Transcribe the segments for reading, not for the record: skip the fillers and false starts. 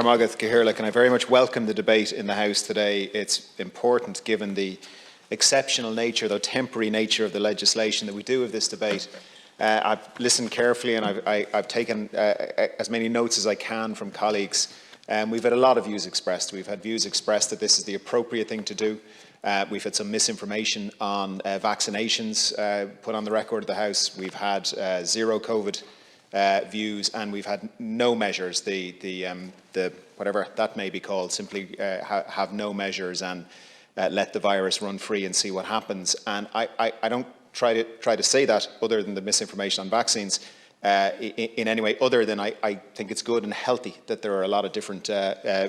Gormagat Cahirlach, and I very much welcome the debate in the House today. It's important, given the exceptional nature, though temporary nature, of the legislation that we do of this debate. I've listened carefully, and I've taken as many notes as I can from colleagues. We've had a lot of views expressed. We've had views expressed that this is the appropriate thing to do. We've had some misinformation on vaccinations put on the record of the House. We've had zero COVID views, and we've had no measures. The whatever that may be called, simply have no measures and let the virus run free and see what happens. And I don't try to say that, other than the misinformation on vaccines, in any way other than I think it's good and healthy that there are a lot of different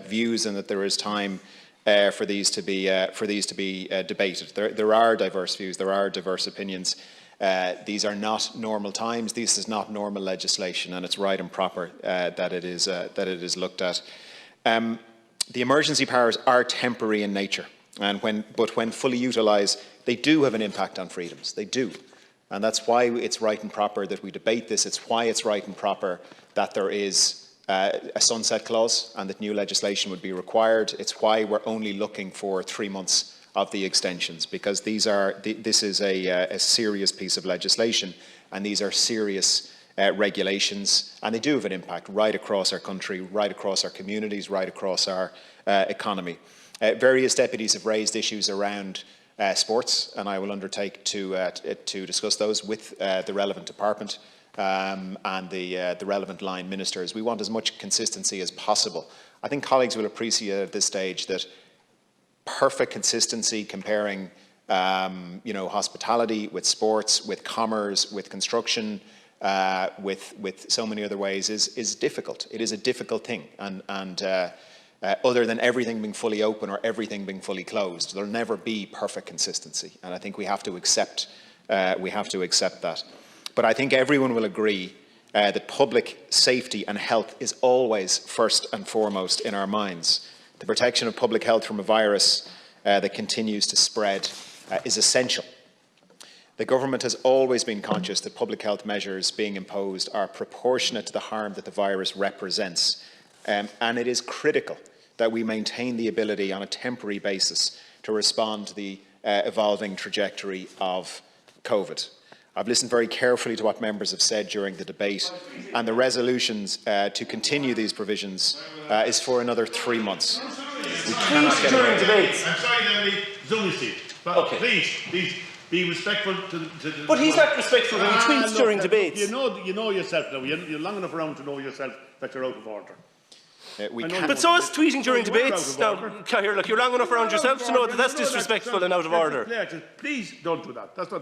views, and that there is time for these to be debated. There are diverse views, there are diverse opinions. These are not normal times. This is not normal legislation, and it's right and proper that it is looked at. The emergency powers are temporary in nature, but when fully utilised, they do have an impact on freedoms. They do, and that's why it's right and proper that we debate this. It's why it's right and proper that there is a sunset clause and that new legislation would be required. It's why we're only looking for 3 months of the extensions, because this is a serious piece of legislation, and these are serious regulations, and they do have an impact right across our country, right across our communities, right across our economy. Various deputies have raised issues around sports, and I will undertake to discuss those with the relevant department and the relevant line ministers. We want as much consistency as possible. I think colleagues will appreciate at this stage that perfect consistency comparing hospitality with sports, with commerce, with construction, with so many other ways is difficult. It is a difficult thing, and other than everything being fully open or everything being fully closed, there'll never be perfect consistency, and I think we have to accept that. But I think everyone will agree that public safety and health is always first and foremost in our minds. The protection of public health from a virus that continues to spread is essential. The government has always been conscious that public health measures being imposed are proportionate to the harm that the virus represents, and it is critical that we maintain the ability on a temporary basis to respond to the evolving trajectory of COVID. I've listened very carefully to what members have said during the debate, and the resolutions to continue these provisions is for another 3 months. We cannot get away. Debates. I'm sorry, Donnelly. Zoom Steve. But okay. Please be respectful to the. But he's not respectful when he tweets during debates. You know yourself now. You're long enough around to know yourself that you're out of order. But so is tweeting during debates. Now, Cahirlach, you're long enough around yourself to know that that's disrespectful and out of order. Please don't do that. That's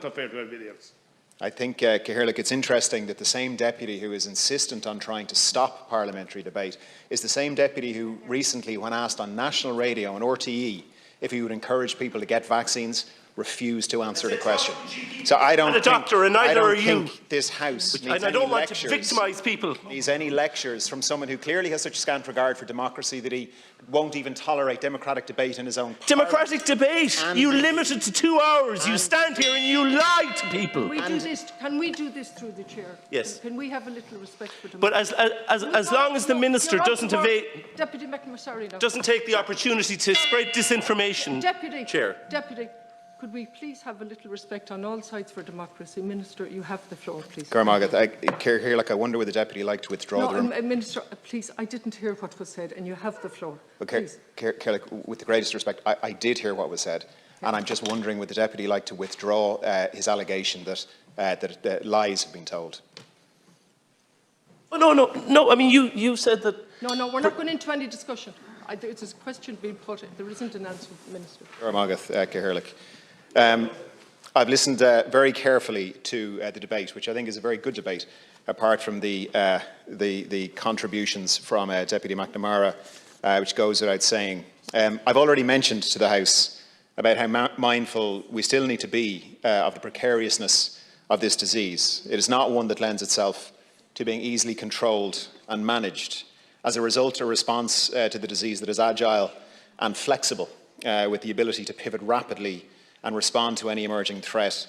not fair to everybody else. I think, Cahirlach, it's interesting that the same deputy who is insistent on trying to stop parliamentary debate is the same deputy who recently, when asked on national radio and RTE if he would encourage people to get vaccines, refused to answer the question. So I don't think this House needs I don't want to victimise people. Needs any lectures from someone who clearly has such scant regard for democracy that he won't even tolerate democratic debate in his own parliament. Democratic debate? You limit it to 2 hours. You stand here and you lie to people. Can we do this through the chair? Yes. Can we have a little respect for democracy? But as long as the minister doesn't Deputy McMurray, doesn't take the opportunity to spread disinformation. Deputy, could we please have a little respect on all sides for democracy? Minister, you have the floor, please. Cahirlach, I wonder would the deputy like to withdraw the room? Minister, please, I didn't hear what was said, and you have the floor. Okay, Cahirlach, with the greatest respect, I did hear what was said, and I'm just wondering would the deputy like to withdraw his allegation that lies have been told? Oh, no. I mean, you said that. No, we're not going into any discussion. It's a question being put. There isn't an answer, Minister. Cahirlach. I've listened very carefully to the debate, which I think is a very good debate, apart from the contributions from Deputy McNamara, which goes without saying. I've already mentioned to the House about how mindful we still need to be of the precariousness of this disease. It is not one that lends itself to being easily controlled and managed. As a result, a response to the disease that is agile and flexible, with the ability to pivot rapidly and respond to any emerging threat,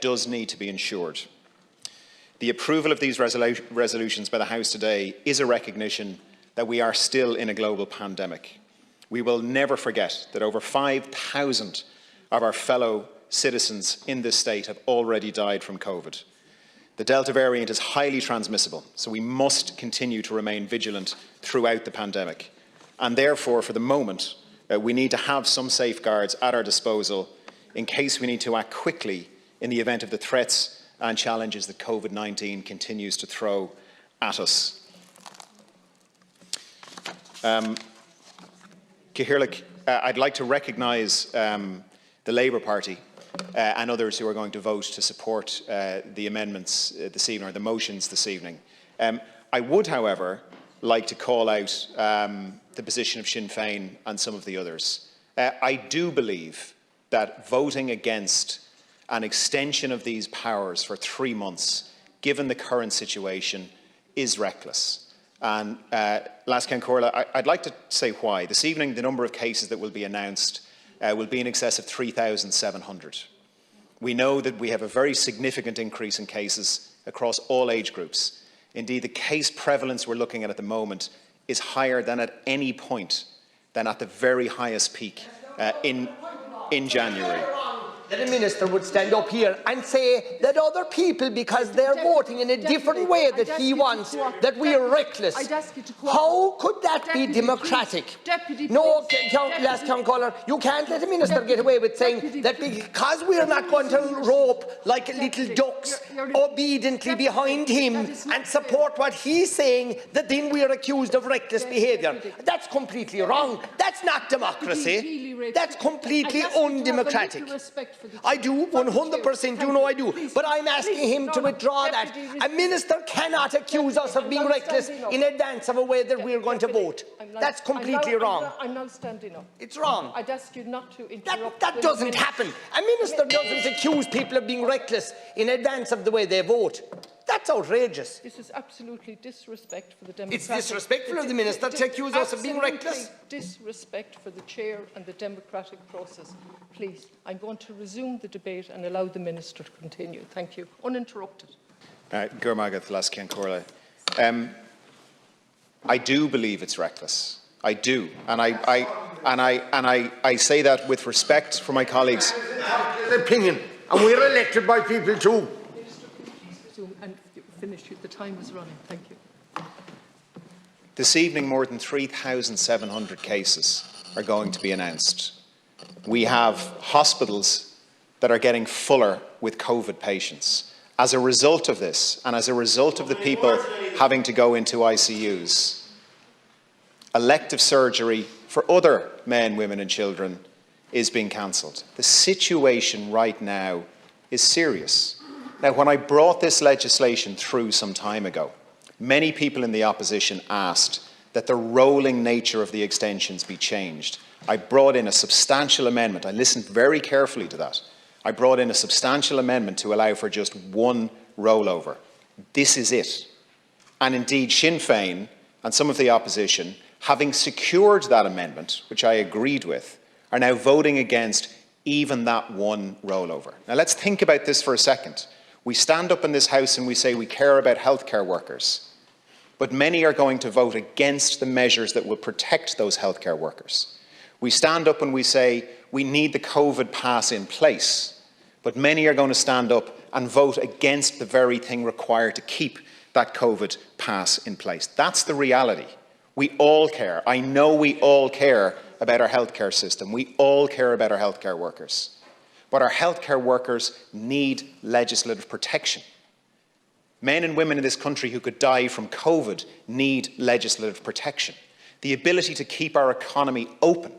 does need to be ensured. The approval of these resolutions by the House today is a recognition that we are still in a global pandemic. We will never forget that over 5,000 of our fellow citizens in this state have already died from COVID. The Delta variant is highly transmissible, so we must continue to remain vigilant throughout the pandemic. And therefore, for the moment, we need to have some safeguards at our disposal in case we need to act quickly in the event of the threats and challenges that COVID-19 continues to throw at us. Cahirlic, I'd like to recognise the Labour Party and others who are going to vote to support the amendments this evening, or the motions this evening. I would, however, like to call out the position of Sinn Féin and some of the others. I do believe that voting against an extension of these powers for 3 months, given the current situation, is reckless. And Lascan Corla, I'd like to say why. This evening, the number of cases that will be announced will be in excess of 3,700. We know that we have a very significant increase in cases across all age groups. Indeed, the case prevalence we're looking at the moment is higher than at any point, than at the very highest peak in January. That a minister would stand up here and say that other people, because they're voting in a different way that he wants, that we are reckless. How could that be democratic? No, Lascan Collar, you can't let a minister get away with saying that because we are not going to rope like little ducks obediently behind him and support what he's saying, that then we are accused of reckless behaviour. That's completely wrong. That's not democracy. That's completely undemocratic. I do, 100%, you know I do. But I'm asking him to withdraw that. A minister cannot accuse us of being reckless in advance of a way that we're going to vote. That's completely wrong. I'm now standing up. It's wrong. I'd ask you not to interrupt. That doesn't happen. A minister doesn't accuse people of being reckless in advance of the way they vote. That's outrageous. This is absolutely disrespect for the democratic... It's disrespectful of the minister to accuse us of being reckless. Disrespect for the chair and the democratic process. Please, I'm going to resume the debate and allow the minister to continue. Thank you. Uninterrupted. Gurmagath Lascian Corla. I do believe it's reckless. I do, and I say that with respect for my colleagues. Opinion, and we're elected by people too. And finish. The time is running. Thank you. This evening, more than 3,700 cases are going to be announced. We have hospitals that are getting fuller with COVID patients. As a result of this, and as a result of the people having to go into ICUs, elective surgery for other men, women and children is being cancelled. The situation right now is serious. Now, when I brought this legislation through some time ago, many people in the opposition asked that the rolling nature of the extensions be changed. I brought in a substantial amendment. I listened very carefully to that. I brought in a substantial amendment to allow for just one rollover. This is it. And indeed, Sinn Féin and some of the opposition, having secured that amendment, which I agreed with, are now voting against even that one rollover. Now, let's think about this for a second. We stand up in this House and we say we care about healthcare workers, but many are going to vote against the measures that will protect those healthcare workers. We stand up and we say we need the COVID pass in place, but many are going to stand up and vote against the very thing required to keep that COVID pass in place. That's the reality. We all care. I know we all care about our healthcare system. We all care about our healthcare workers. But our healthcare workers need legislative protection. Men and women in this country who could die from COVID need legislative protection. The ability to keep our economy open,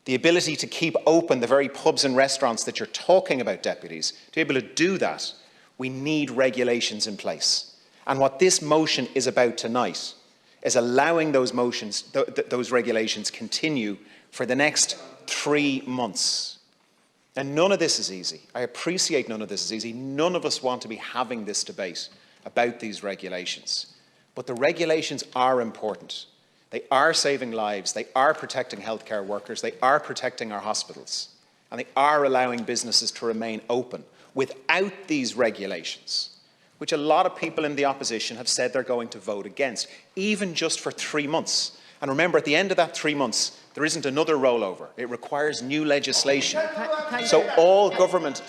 the ability to keep open the very pubs and restaurants that you're talking about, deputies, to be able to do that, we need regulations in place. And what this motion is about tonight is allowing those those regulations continue for the next 3 months. And none of this is easy. I appreciate none of this is easy. None of us want to be having this debate about these regulations. But the regulations are important. They are saving lives. They are protecting healthcare workers. They are protecting our hospitals. And they are allowing businesses to remain open. Without these regulations, which a lot of people in the opposition have said they're going to vote against, even just for 3 months. And remember, at the end of that 3 months, there isn't another rollover. It requires new legislation. So all government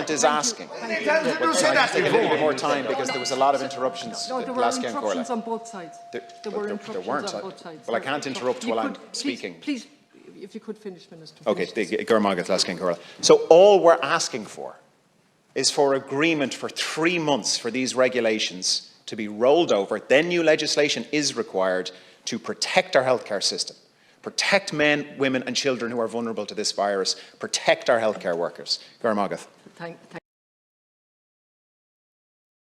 is asking. Thank you. Can I just take a little bit more time, because there was a lot of interruptions. No, there were interruptions on both sides. There were interruptions on both sides. Well, I can't interrupt while I'm speaking. Please, if you could finish, Minister. Okay, so all we're asking for is for agreement for 3 months for these regulations to be rolled over. Then new legislation is required to protect our healthcare system, protect men, women and children who are vulnerable to this virus, protect our healthcare workers. Thank